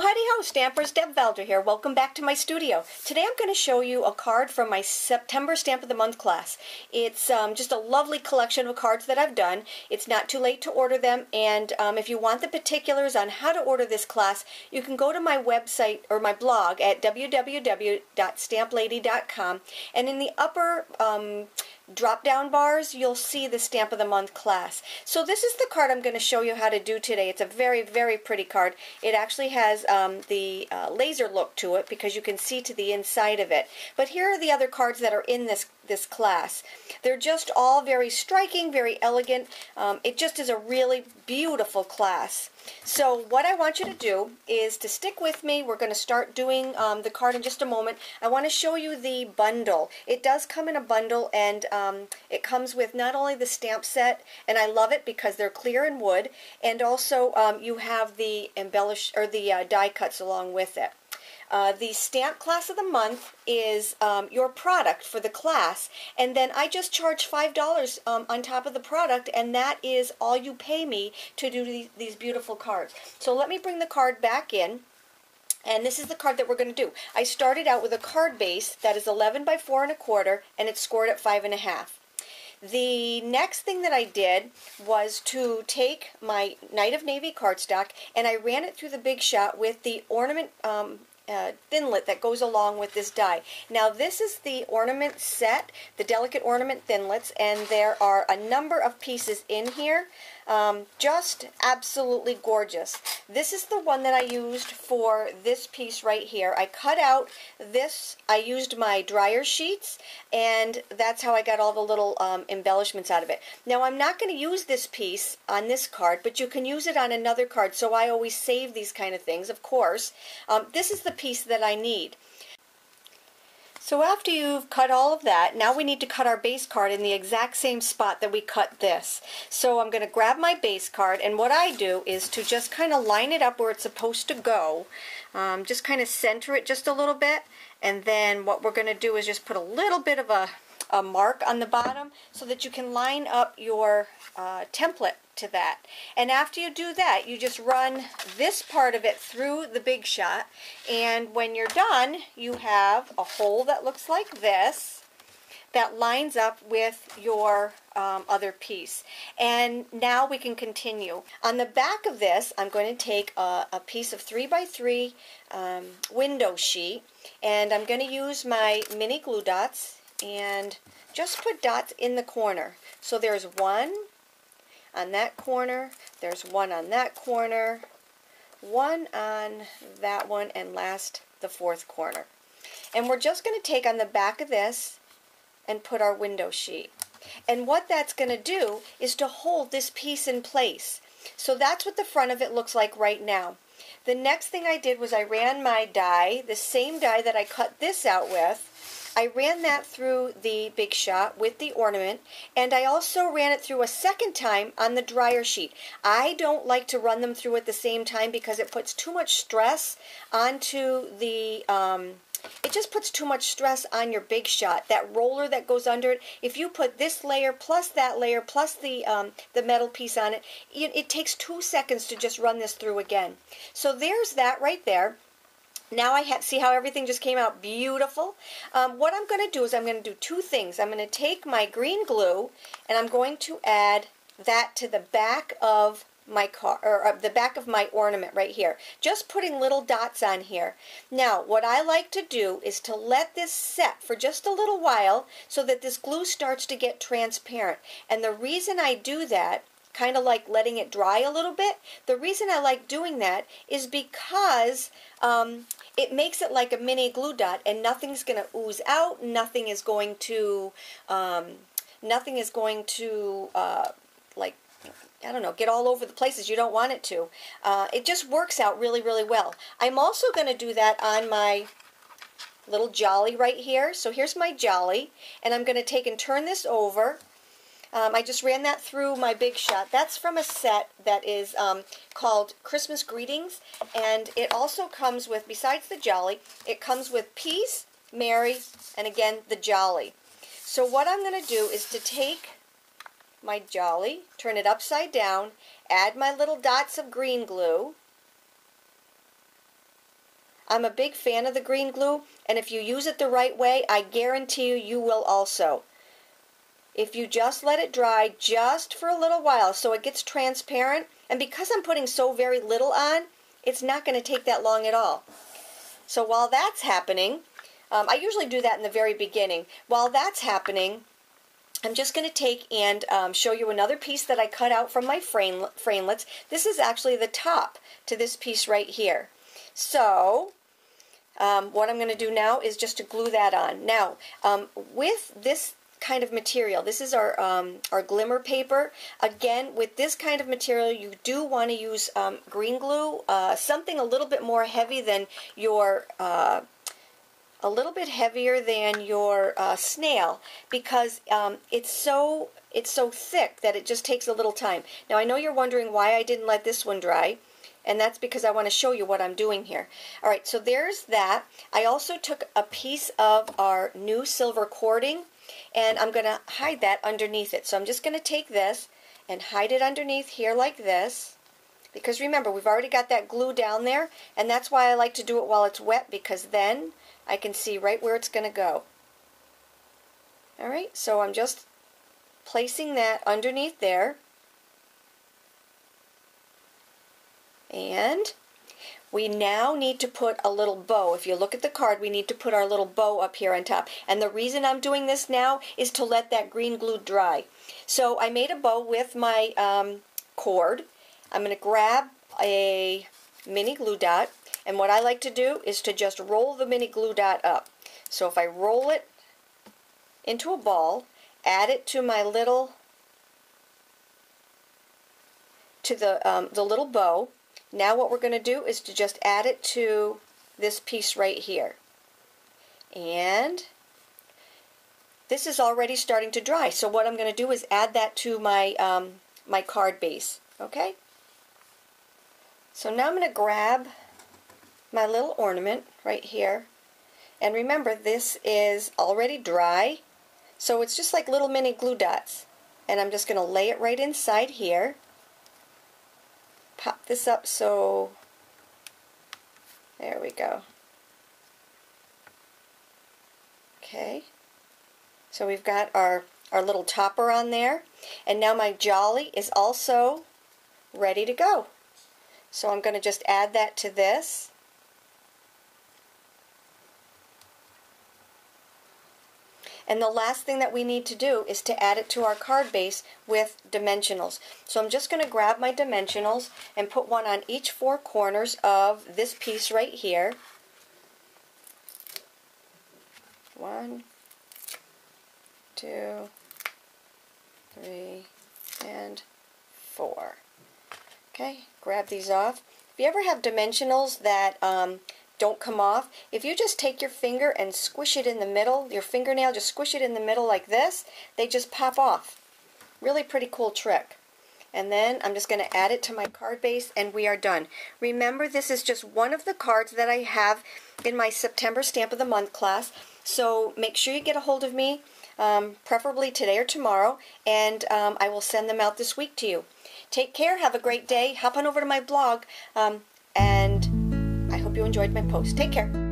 Well, howdy ho, Stampers. Deb Valder here. Welcome back to my studio. Today I'm going to show you a card from my September Stamp of the Month class. It's just a lovely collection of cards that I've done. It's not too late to order them, and if you want the particulars on how to order this class, you can go to my website or my blog at www.stamplady.com, and in the upper drop-down bars, you'll see the Stamp of the Month class. So this is the card I'm going to show you how to do today. It's a very, very pretty card. It actually has the laser look to it because you can see to the inside of it. But here are the other cards that are in this class. They're just all very striking, very elegant. It just is a really beautiful class. So what I want you to do is to stick with me. We're going to start doing the card in just a moment. I want to show you the bundle. It does come in a bundle, and it comes with not only the stamp set, and I love it because they're clear in wood, and also you have the embellished or the die cuts along with it. The stamp class of the month is your product for the class, and then I just charge $5 on top of the product, and that is all you pay me to do these beautiful cards. So let me bring the card back in, and this is the card that we're going to do. I started out with a card base that is 11 by 4 1/4, and it's scored at 5 1/2. The next thing that I did was to take my Night of Navy cardstock, and I ran it through the Big Shot with the ornament Thinlit that goes along with this die. Now this is the ornament set, the delicate ornament Thinlits, and there are a number of pieces in here. Just absolutely gorgeous. This is the one that I used for this piece right here. I cut out this, I used my dryer sheets, and that's how I got all the little embellishments out of it. Now I'm not going to use this piece on this card, but you can use it on another card, so I always save these kind of things, of course. This is the piece that I need. So after you've cut all of that, now we need to cut our base card in the exact same spot that we cut this. So I'm going to grab my base card, and what I do is to just kind of line it up where it's supposed to go. Just kind of center it just a little bit, and then what we're going to do is just put a little bit of a mark on the bottom so that you can line up your template to that. And after you do that, you just run this part of it through the Big Shot, and when you're done, you have a hole that looks like this that lines up with your other piece. And now we can continue. On the back of this, I'm going to take a piece of 3 by 3 window sheet, and I'm going to use my mini glue dots and just put dots in the corner. So there's one on that corner, there's one on that corner, one on that one, and last the fourth corner. And we're just going to take on the back of this and put our window sheet. And what that's going to do is to hold this piece in place. So that's what the front of it looks like right now. The next thing I did was I ran my die, the same die that I cut this out with. I ran that through the Big Shot with the ornament, and I also ran it through a second time on the dryer sheet. I don't like to run them through at the same time because it puts too much stress onto the, it just puts too much stress on your Big Shot. That roller that goes under it, if you put this layer plus that layer plus the metal piece on it, it takes 2 seconds to just run this through again. So there's that right there. Now I see how everything just came out beautiful. What I'm going to do is I'm going to do two things. I'm going to take my green glue, and I'm going to add that to the back of my card, or the back of my ornament right here. Just putting little dots on here. Now what I like to do is to let this set for just a little while so that this glue starts to get transparent. And the reason I do that, kind of like letting it dry a little bit, the reason I like doing that is because it makes it like a mini glue dot, and nothing's going to ooze out, nothing is going to like, I don't know, get all over the places you don't want it to. It just works out really, really well. I'm also going to do that on my little jolly right here. So here's my jolly, and I'm going to take and turn this over. I just ran that through my Big Shot. That's from a set that is called Christmas Greetings, and it also comes with, besides the jolly, it comes with Peace, Mary, and again the jolly. So what I'm going to do is to take my jolly, turn it upside down, add my little dots of green glue, I'm a big fan of the green glue, and if you use it the right way, I guarantee you, you will also. If you just let it dry just for a little while so it gets transparent, and because I'm putting so very little on, it's not going to take that long at all. So while that's happening, I usually do that in the very beginning. While that's happening, I'm just going to take and show you another piece that I cut out from my framelits. This is actually the top to this piece right here. So what I'm going to do now is just to glue that on. Now, with this kind of material, this is our glimmer paper. Again, with this kind of material, you do want to use green glue, something a little bit more heavy than your a little bit heavier than your snail, because it's so thick that it just takes a little time. Now I know you're wondering why I didn't let this one dry, and that's because I want to show you what I'm doing here. Alright, so there's that. I also took a piece of our new silver cording, and I'm going to hide that underneath it. So I'm just going to take this and hide it underneath here like this. Because remember, we've already got that glue down there, and that's why I like to do it while it's wet, because then I can see right where it's going to go. Alright, so I'm just placing that underneath there. And we now need to put a little bow. If you look at the card, we need to put our little bow up here on top. And the reason I'm doing this now is to let that green glue dry. So I made a bow with my cord. I'm going to grab a mini glue dot, and what I like to do is to just roll the mini glue dot up. So if I roll it into a ball, add it to my little, to the little bow. Now what we're going to do is to just add it to this piece right here. And this is already starting to dry. So what I'm going to do is add that to my my card base. Okay? So now I'm going to grab my little ornament right here. And remember, this is already dry. So it's just like little mini glue dots. And I'm just going to lay it right inside here. Pop this up so, there we go. Okay, so we've got our little topper on there, and now my jolly is also ready to go. So I'm going to just add that to this. And the last thing that we need to do is to add it to our card base with dimensionals. So I'm just going to grab my dimensionals and put one on each four corners of this piece right here. 1, 2, 3, and 4. Okay, grab these off. If you ever have dimensionals that don't come off, if you just take your finger and squish it in the middle, your fingernail, just squish it in the middle like this, they just pop off. Really pretty cool trick. And then I'm just going to add it to my card base, and we are done. Remember, this is just one of the cards that I have in my September Stamp of the Month class, so make sure you get a hold of me, preferably today or tomorrow, and I will send them out this week to you. Take care, have a great day, hop on over to my blog, and I hope you enjoyed my post. Take care.